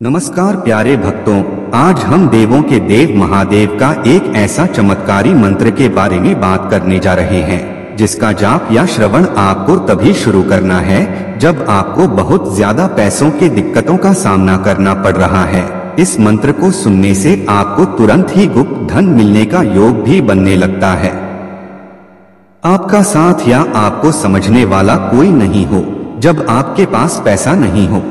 नमस्कार प्यारे भक्तों, आज हम देवों के देव महादेव का एक ऐसा चमत्कारी मंत्र के बारे में बात करने जा रहे हैं जिसका जाप या श्रवण आपको तभी शुरू करना है जब आपको बहुत ज्यादा पैसों की दिक्कतों का सामना करना पड़ रहा है। इस मंत्र को सुनने से आपको तुरंत ही गुप्त धन मिलने का योग भी बनने लगता है। आपका साथ या आपको समझने वाला कोई नहीं हो जब आपके पास पैसा नहीं हो।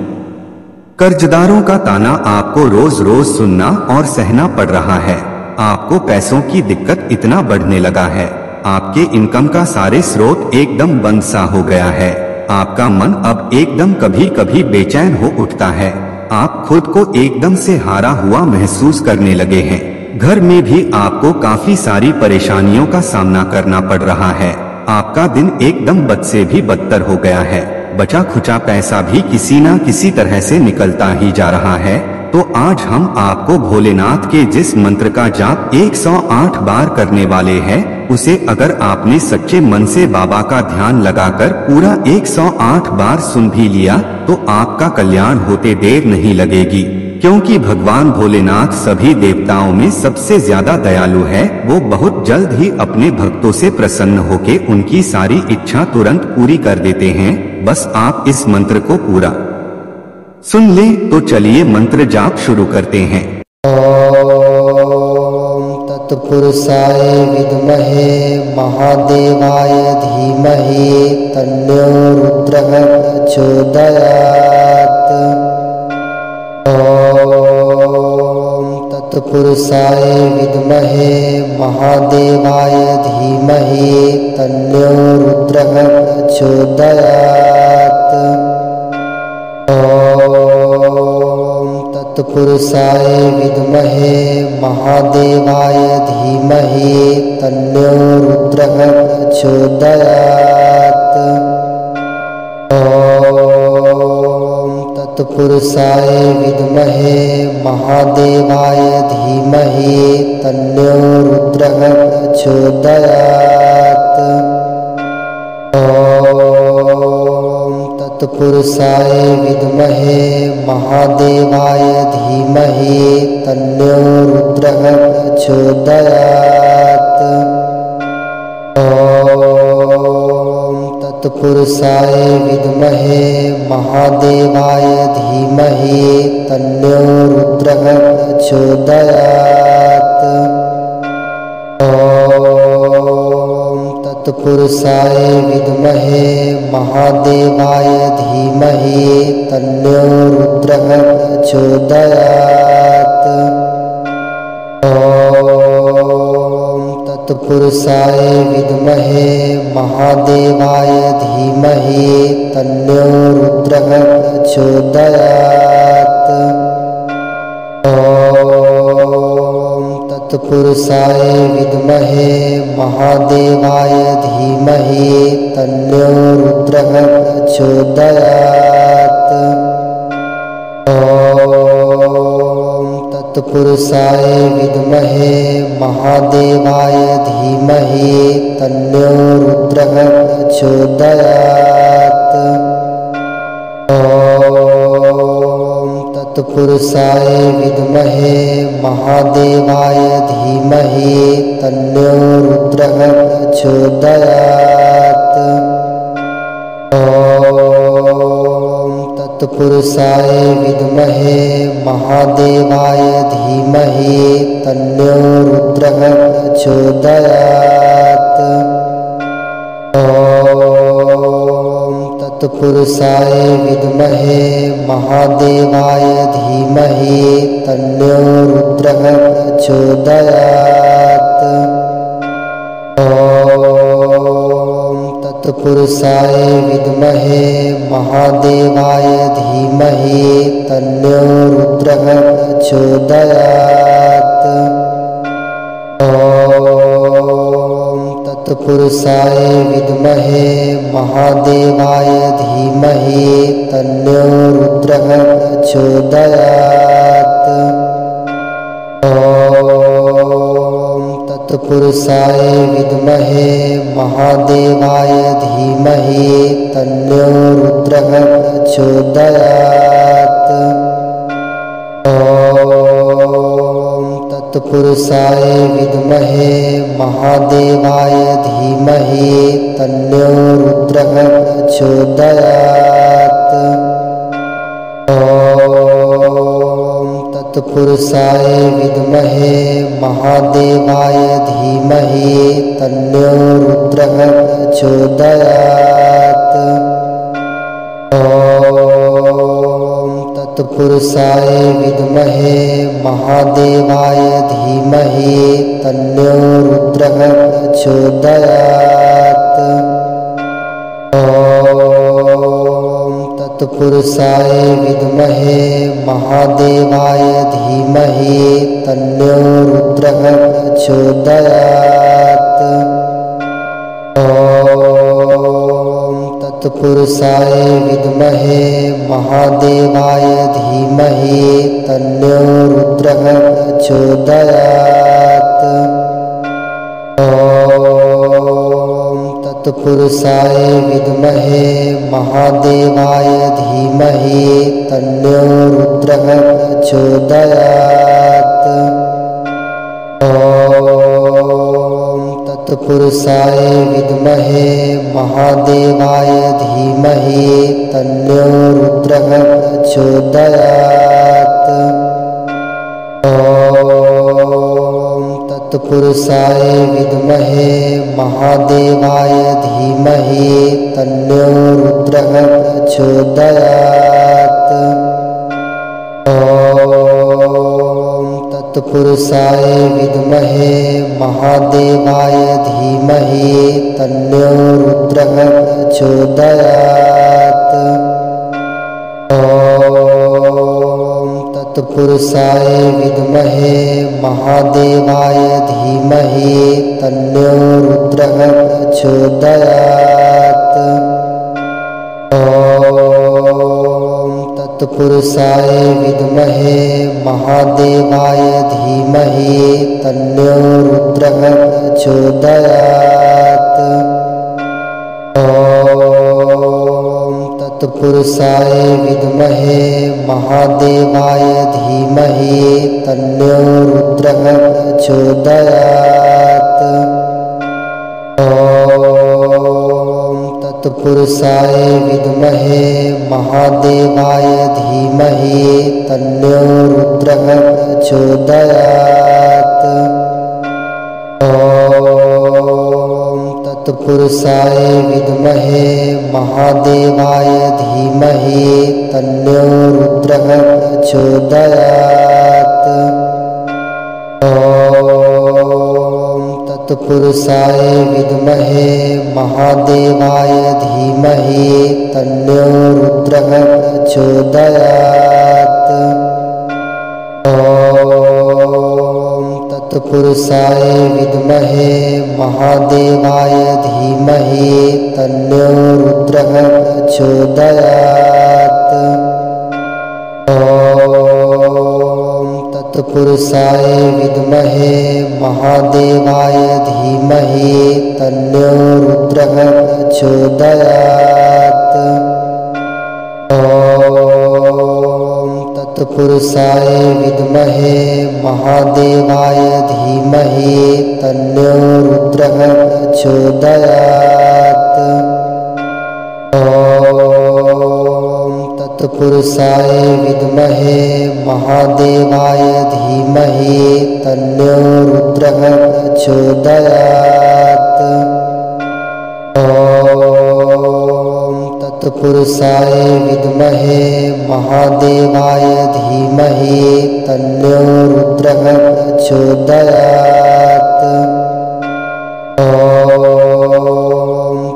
कर्जदारों का ताना आपको रोज रोज सुनना और सहना पड़ रहा है। आपको पैसों की दिक्कत इतना बढ़ने लगा है, आपके इनकम का सारे स्रोत एकदम बंद सा हो गया है। आपका मन अब एकदम कभी कभी बेचैन हो उठता है। आप खुद को एकदम से हारा हुआ महसूस करने लगे हैं। घर में भी आपको काफी सारी परेशानियों का सामना करना पड़ रहा है। आपका दिन एकदम बद से भी बदतर हो गया है। बचा खुचा पैसा भी किसी न किसी तरह से निकलता ही जा रहा है। तो आज हम आपको भोलेनाथ के जिस मंत्र का जाप 108 बार करने वाले हैं, उसे अगर आपने सच्चे मन से बाबा का ध्यान लगाकर पूरा 108 बार सुन भी लिया तो आपका कल्याण होते देर नहीं लगेगी। क्योंकि भगवान भोलेनाथ सभी देवताओं में सबसे ज्यादा दयालु है। वो बहुत जल्द ही अपने भक्तों से प्रसन्न होके उनकी सारी इच्छा तुरंत पूरी कर देते हैं। बस आप इस मंत्र को पूरा सुन लें। तो चलिए मंत्र जाप शुरू करते हैं। ओम तत्पुरुषाय विद्महे महादेवाय धीमहि तन्नो रुद्रः प्रचोदयात्। ओम तत्पुरुषाय विद्महे महादेवाय धीमहि तन्नो रुद्रः प्रचोदयात्। ओम तत्पुरुषाय विद्महे महादेवाय धीमहि तन्नो रुद्रः प्रचोदयात्। ओम तत्पुरुषाय विद्महे महादेवाय धीमहि तन्नो रुद्रः प्रचोदयात्। ओम तत्पुरुषाय विद्महे महादेवाय धीमहि तन्नो रुद्रः प्रचोदयात्। ओम तत्पुरुषाय विद्महे महादेवाय धीमहि तन्नो रुद्रः प्रचोदयात्। ओम तत्पुरुषाय विद्महे महादेवाय धीमहि तन्नो रुद्रः प्रचोदयात्। ओम तत्पुरुषाय विद्महे महादेवाय धीमहि तन्नो रुद्रः प्रचोदयात्। ओम तत्पुरुषाय विद्महे महादेवाय धीमहि तन्नो रुद्रः प्रचोदयात्। ओम तत्पुरुषाय विद्महे महादेवाय धीमहि तन्नो रुद्रः प्रचोदयात्। ओम तत्पुरुषाय विद्महे महादेवाय धीमहि तन्नो रुद्रः प्रचोदयात्। ओम तत्पुरुषाय विद्महे महादेवाय धीमहि तन्नो रुद्रः प्रचोदयात्। ओम तत्पुरुषाय विद्महे महादेवाय धीमहि तन्नो रुद्रः प्रचोदयात्। ओम तत्पुरुषाय विद्महे महादेवाय धीमहि तन्नो रुद्रः प्रचोदयात्। ओम तत्पुरुषाय विद्महे महादेवाय धीमहि तन्नो रुद्रः प्रचोदयात्। ओम तत्पुरुषाय विद्महे महादेवाय धीमहि तन्नो रुद्रः प्रचोदयात्। तत्पुरुषाय विद्महे महादेवाय धीमहि तन्नो रुद्रः प्रचोदयात्। ॐ तत्पुरुषाय विद्महे महादेवाय धीमहि तन्नो रुद्रः प्रचोदयात्। तत्पुरुषाय विद्महे महादेवाय धीमहि तन्नो रुद्रः प्रचोदयात्। तत्पुरुषाय विद्महे महादेवाय धीमहि तन्नो रुद्रः प्रचोदयात्। तत्पुरुषाय विद्महे महादेवाय धीमहि तन्नो रुद्रः प्रचोदयात्। तत्पुरुषाय विद्महे महादेवाय धीमहि तन्नो रुद्रः प्रचोदयात्। तत्पुरुषाय विद्महे महादेवाय धीमहि तन्नो रुद्रः प्रचोदयात्। तत्पुरुषाय विद्महे महादेवाय धीमहि तन्नो रुद्रः प्रचोदयात्। तत्पुरुषाय विद्महे महादेवाय धीमहि तन्नो रुद्रः प्रचोदयात्। तत्पुरुषाय विद्महे महादेवाय धीमहि तन्नो रुद्रः प्रचोदयात्। तत्पुरुषाय विद्महे महादेवाय धीमहि तन्नो रुद्रः प्रचोदयात्। तत्पुरुषाय विद्महे महादेवाय धीमहि तन्नो रुद्रः प्रचोदयात्। तत्पुरुषाय विद्महे महादेवाय धीमहि तन्नो रुद्रः प्रचोदयात्। तत्पुरुषाय विद्महे महादेवाय धीमहि तन्नो रुद्रः प्रचोदयात्। तत्पुरुषाय विद्महे महादेवाय धीमहि तन्नो रुद्रः प्रचोदयात्। तत्पुरुषाय विद्महे महादेवाय धीमहि तन्नो रुद्रः प्रचोदयात्। तत्पुरुषाय विद्महे महादेवाय धीमहि तन्नो रुद्रः प्रचोदयात्। तत्पुरुषाय विद्महे महादेवाय धीमहि तन्नो रुद्रः प्रचोदयात्। तत्पुरुषाय विद्महे महादेवाय धीमहि तन्नो रुद्रः प्रचोदयात्। तत्पुरुषाय विद्महे महादेवाय धीमहि तन्नो रुद्रः प्रचोदयात्।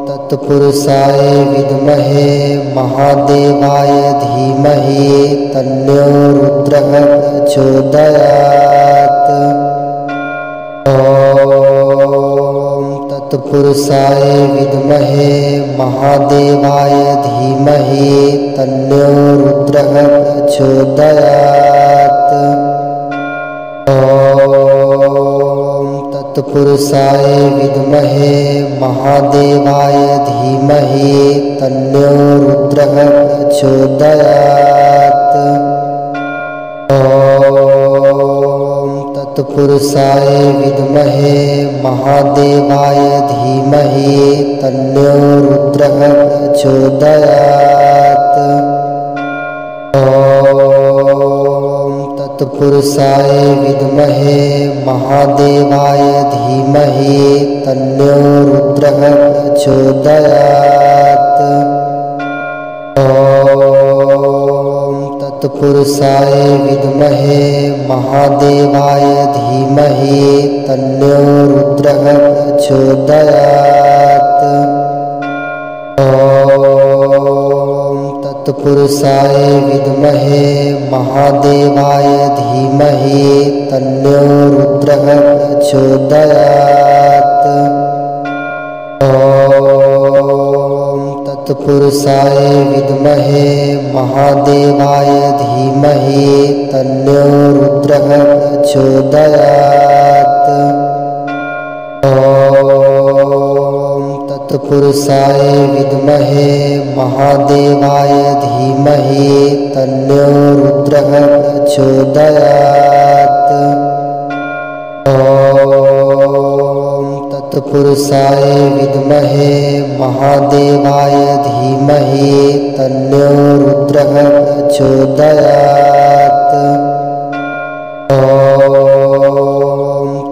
तत्पुरुषाय विद्महे महादेवाय धीमहि तन्नो रुद्रः प्रचोदयात्। तत्पुरुषाय विद्महे महादेवाय धीमहि तन्नो रुद्रः प्रचोदयात्। तत्पुरुषाय विद्महे महादेवाय धीमहि तन्नो रुद्रः प्रचोदयात्। तत्पुरुषाय विद्महे महादेवाय धीमहि तन्नो रुद्रः प्रचोदयात्। ॐ तत्पुरुषाय विद्महे महादेवाय धीमहि तन्नो रुद्रः प्रचोदयात्। ॐ तत्पुरुषाय विद्महे महादेवाय धीमहि तन्नो रुद्रः प्रचोदयात्। ॐ तत्पुरुषाय विद्महे महादेवाय धीमहि तन्नो रुद्रः प्रचोदयात्। ॐ तत्पुरुषाय विद्महे महादेवाय धीमहि तन्नो रुद्रः प्रचोदयात्। ॐ तत्पुरुषाय विद्महे महादेवाय धीमहि तन्नो रुद्रः प्रचोदयात्। ॐ तत्पुरुषाय विद्महे महादेवाय धीमहि तन्नो रुद्रः प्रचोदयात्। ॐ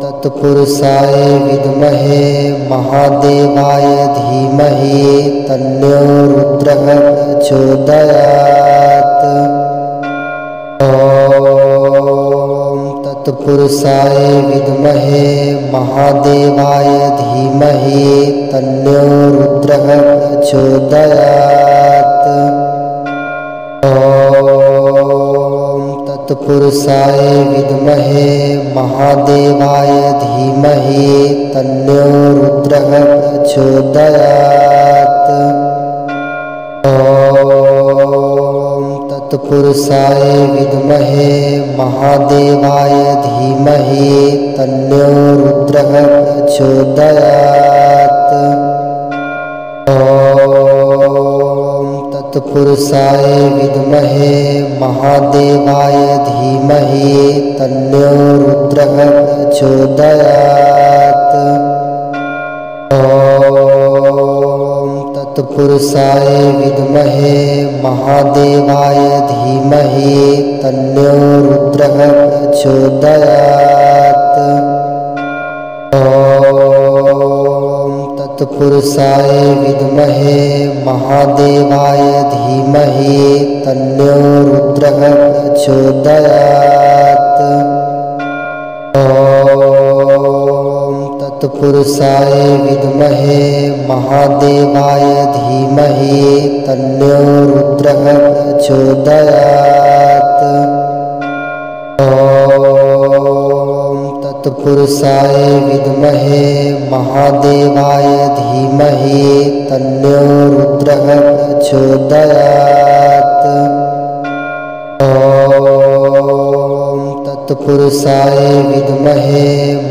तत्पुरुषाय विद्महे महादेवाय धीमहि तन्नो रुद्रः प्रचोदयात्। ॐ तत्पुरुषाय विद्महे महादेवाय धीमहि तन्नो रुद्रः प्रचोदयात्। ॐ तत्पुरुषाय विद्महे महादेवाय धीमहि तन्नो रुद्रः प्रचोदयात्। ॐ तत्पुरुषाय विद्महे महादेवाय धीमहि तन्नो रुद्रः प्रचोदयात्। ॐ तत्पुरुषाय विद्महे महादेवाय धीमहि तन्नो रुद्रः प्रचोदयात्। ॐ तत्पुरुषाय विद्महे महादेवाय धीमहि तन्नो रुद्रः प्रचोदयात्। ॐ तत्पुरुषाय विद्महे महादेवाय धीमहि तन्नो रुद्रः प्रचोदयात्। ॐ तत्पुरुषाय विद्महे महादेवाय धीमहि तन्नो रुद्रः प्रचोदयात्। ॐ तत्पुरुषाय विद्महे महादेवाय धीमहि तन्नो रुद्रः प्रचोदयात्। ॐ तत्पुरुषाय विद्महे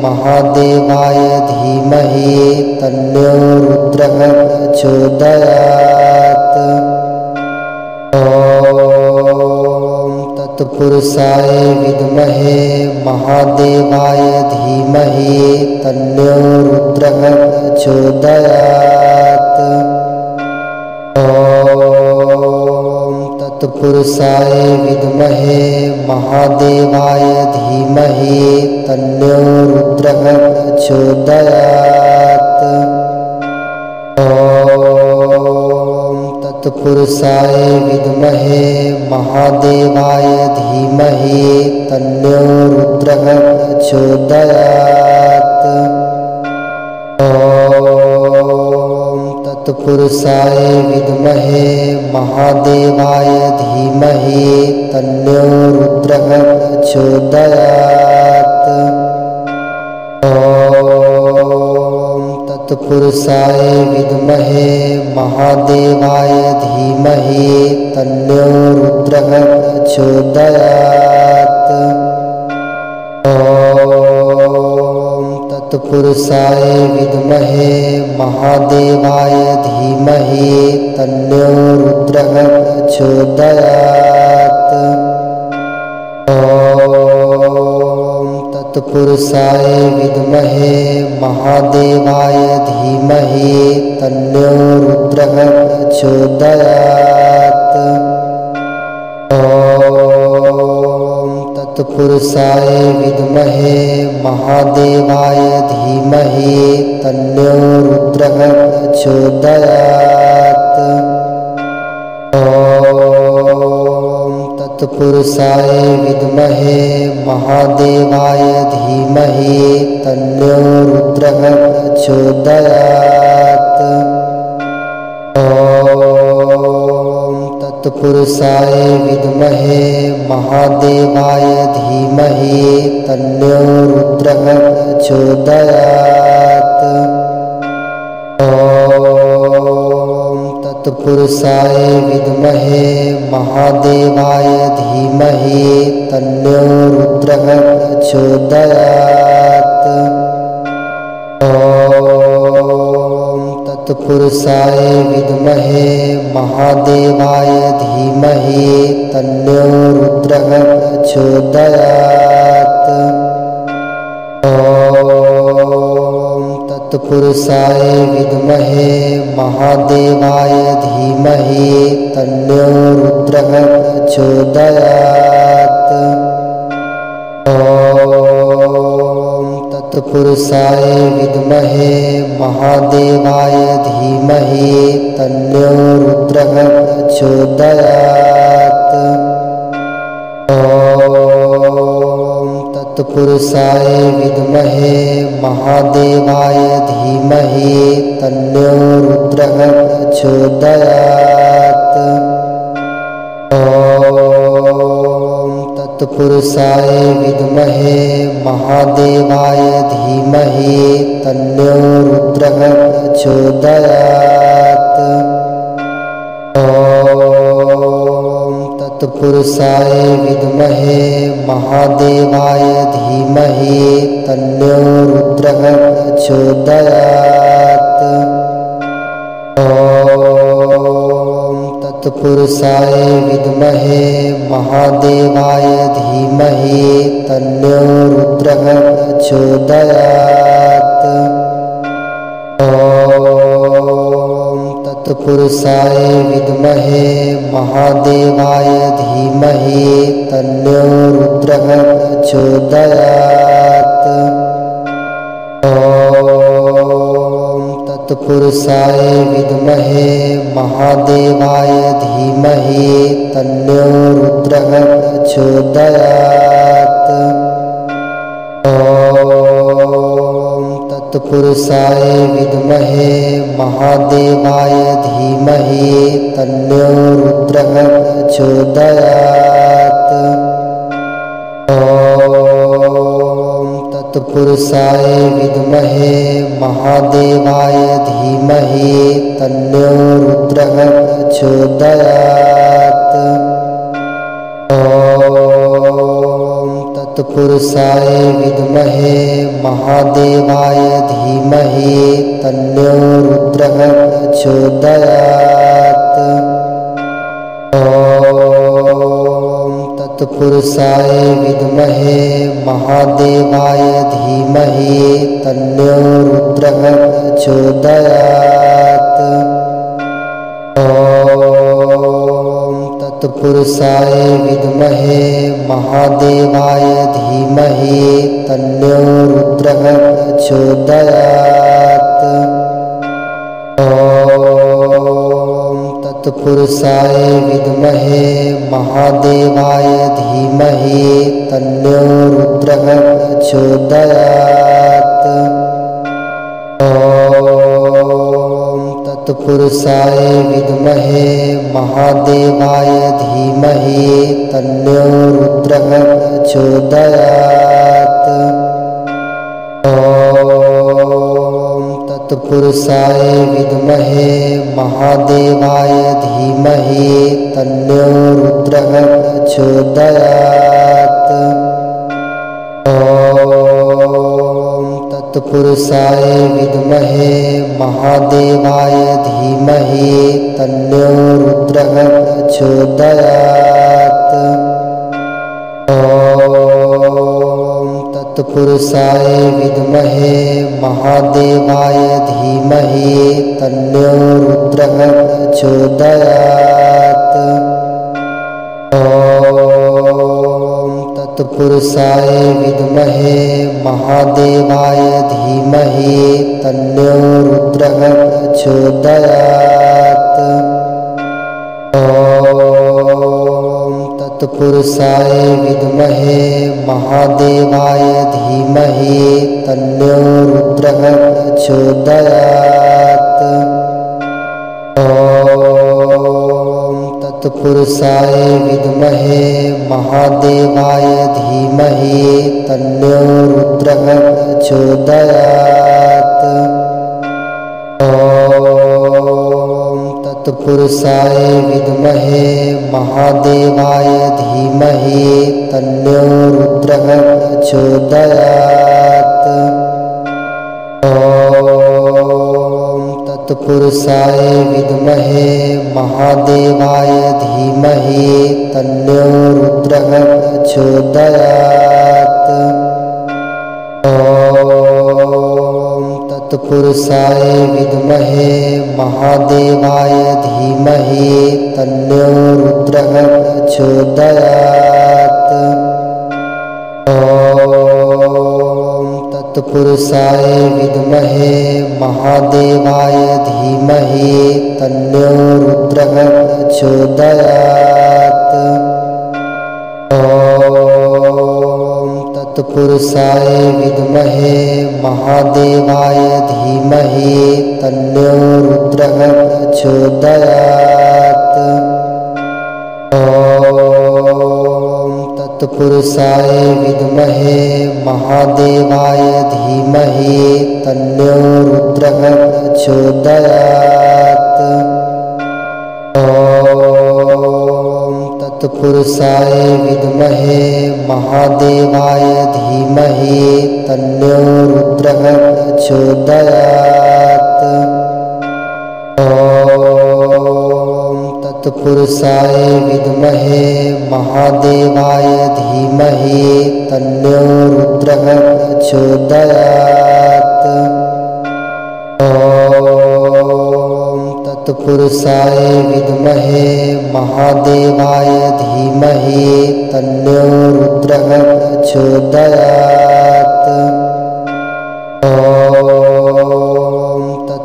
महादेवाय धीमहि तन्नो रुद्रः प्रचोदयात्। ॐ तत्पुरुषाय विद्महे महादेवाय धीमहि तन्नो रुद्रः प्रचोदयात्। ॐ तत्पुरुषाय विद्महे महादेवाय धीमहि तन्नो रुद्रः प्रचोदयात्। ॐ तत्पुरुषाय विद्महे महादेवाय धीमहि तन्नो रुद्रः प्रचोदयात्। ॐ तत्पुरुषाय विद्महे महादेवाय धीमहि तन्नो रुद्रः प्रचोदयात्। ॐ तत्पुरुषाय विद्महे महादेवाय धीमहि तन्नो रुद्रः प्रचोदयात्। ॐ तत्पुरुषाय विद्महे महादेवाय धीमहि तन्नो रुद्रः प्रचोदयात्। ॐ तत्पुरुषाय विद्महे महादेवाय धीमहि तन्नो रुद्रः प्रचोदयात्। ॐ तत्पुरुषाय विद्महे महादेवाय धीमहि तन्नो रुद्रः प्रचोदयात्। ॐ तत्पुरुषाय विद्महे महादेवाय धीमहि तन्नो रुद्रः प्रचोदयात्। ॐ तत्पुरुषाय विद्महे महादेवाय धीमहि तन्नो रुद्रः प्रचोदयात्। ॐ तत्पुरुषाय विद्महे महादेवाय धीमहि तन्नो रुद्रः प्रचोदयात्। ॐ तत्पुरुषाय विद्महे महादेवाय धीमहि तन्नो रुद्रः प्रचोदयात्। ॐ तत्पुरुषाय विद्महे महादेवाय धीमहि तन्नो रुद्रः प्रचोदयात्। ॐ तत्पुरुषाय विद्महे महादेवाय धीमहि तन्नो रुद्रः प्रचोदयात्। ॐ तत्पुरुषाय विद्महे महादेवाय धीमहि तन्नो रुद्रः प्रचोदयात्। ॐ तत्पुरुषाय विद्महे महादेवाय धीमहि तन्नो रुद्रः प्रचोदयात्। ॐ तत्पुरुषाय विद्महे महादेवाय धीमहि तन्नो रुद्रः प्रचोदयात्। ॐ तत्पुरुषाय विद्महे महादेवाय धीमहि तन्नो रुद्रः प्रचोदयात्। ॐ तत्पुरुषाय विद्महे महादेवाय धीमहि तन्नो रुद्रः प्रचोदयात्। ॐ तत्पुरुषाय विद्महे महादेवाय धीमहि तन्नो रुद्रः प्रचोदयात्। ॐ तत्पुरुषाय विद्महे महादेवाय धीमहि तन्नो रुद्रः प्रचोदयात्। ॐ तत्पुरुषाय विद्महे महादेवाय धीमहि तन्नो रुद्रः प्रचोदयात्। ॐ तत्पुरुषाय विद्महे महादेवाय धीमहि तन्नो रुद्रः प्रचोदयात्। ॐ तत्पुरुषाय विद्महे महादेवाय धीमहि तन्नो रुद्रः प्रचोदयात्। ॐ तत्पुरुषाय विद्महे महादेवाय धीमहि तन्नो रुद्रः प्रचोदयात्। ॐ तत्पुरुषाय विद्महे महादेवाय धीमहि तन्नो रुद्रः प्रचोदयात्। ॐ तत्पुरुषाय विद्महे महादेवाय धीमहि तन्नो रुद्रः प्रचोदयात्। ॐ तत्पुरुषाय विद्महे महादेवाय धीमहि तन्नो रुद्रः प्रचोदयात्। ॐ तत्पुरुषाय विद्महे महादेवाय धीमहि तन्नो रुद्रः प्रचोदयात्। ॐ तत्पुरुषाय विद्महे महादेवाय धीमहि तन्नो रुद्रः प्रचोदयात्। ॐ तत्पुरुषाय विद्महे महादेवाय धीमहि तन्नो रुद्रः प्रचोदयात्। ॐ तत्पुरुषाय विद्महे महादेवाय धीमहि तन्नो रुद्रः प्रचोदयात्। ॐ तत्पुरुषाय विद्महे महादेवाय धीमहि तन्नो रुद्रः प्रचोदयात्। ॐ तत्पुरुषाय विद्महे महादेवाय धीमहि तन्नो रुद्रः प्रचोदयात्। ॐ तत्पुरुषाय विद्महे महादेवाय धीमहि तन्नो रुद्रः प्रचोदयात्। ॐ तत्पुरुषाय विद्महे महादेवाय धीमहि तन्नो रुद्रः प्रचोदयात्। ॐ तत्पुरुषाय विद्महे महादेवाय धीमहि तन्नो रुद्रः प्रचोदयात्। ॐ तत्पुरुषाय विद्महे महादेवाय धीमहि तन्नो रुद्रः प्रचोदयात्। ॐ तत्पुरुषाय विद्महे महादेवाय धीमहि तन्नो रुद्रः प्रचोदयात्। ॐ तत्पुरुषाय विद्महे महादेवाय धीमहि तन्नो रुद्रः प्रचोदयात्। ॐ तत्पुरुषाय विद्महे महादेवाय धीमहि तन्नो रुद्रः प्रचोदयात्। ॐ तत्पुरुषाय विद्महे महादेवाय धीमहि तन्नो रुद्रः प्रचोदयात्। ॐ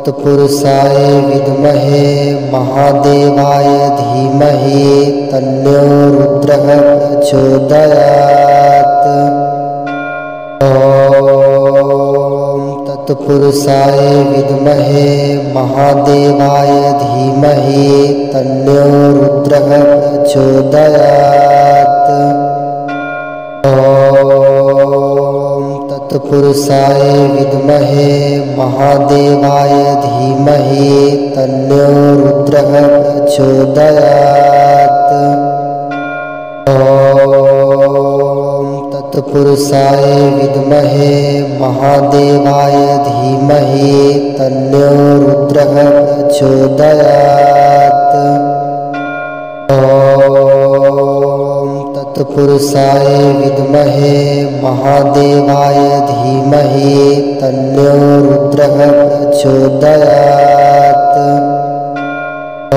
तत्पुरुषाय विद्महे महादेवाय धीमहि तन्नो रुद्रः प्रचोदयात्। ॐ तत्पुरुषाय विद्महे महादेवाय धीमहि तन्नो रुद्रः प्रचोदयात्। ॐ तत्पुरुषाय विद्महे महादेवाय धीमहि तन्नो रुद्रः प्रचोदयात्। ॐ तत्पुरुषाय विद्महे महादेवाय धीमहि तन्नो रुद्रः प्रचोदयात्। ॐ तत्पुरुषाय विद्महे महादेवाय धीमहि तन्नो रुद्रः प्रचोदयात्। ॐ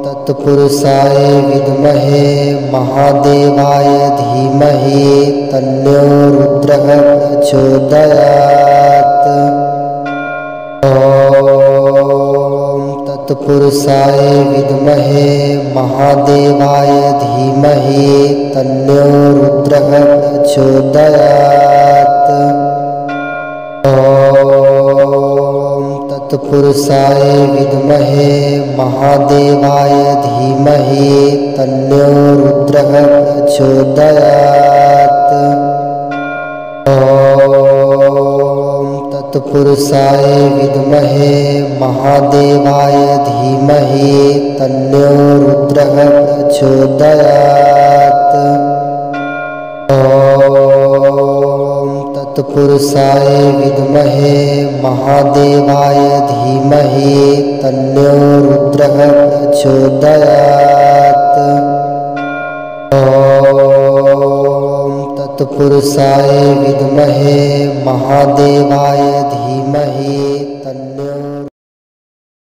तत्पुरुषाय विद्महे महादेवाय धीमहि तन्नो रुद्रः प्रचोदयात्। ॐ तत्पुरुषाय विद्महे महादेवाय धीमहि तन्नो रुद्रः प्रचोदयात्। ॐ तत्पुरुषाय विद्महे महादेवाय धीमहि तन्नो रुद्रः प्रचोदयात्। ॐ तत्पुरुषाय विद्महे महादेवाय धीमहि तन्नो रुद्रः प्रचोदयात्। ॐ तत्पुरुषाय विद्महे महादेवाय धीमहि तन्नो रुद्रः प्रचोदयात्। ॐ तत्पुरुषाय विद्महे महादेवाय धीमहि तन्नो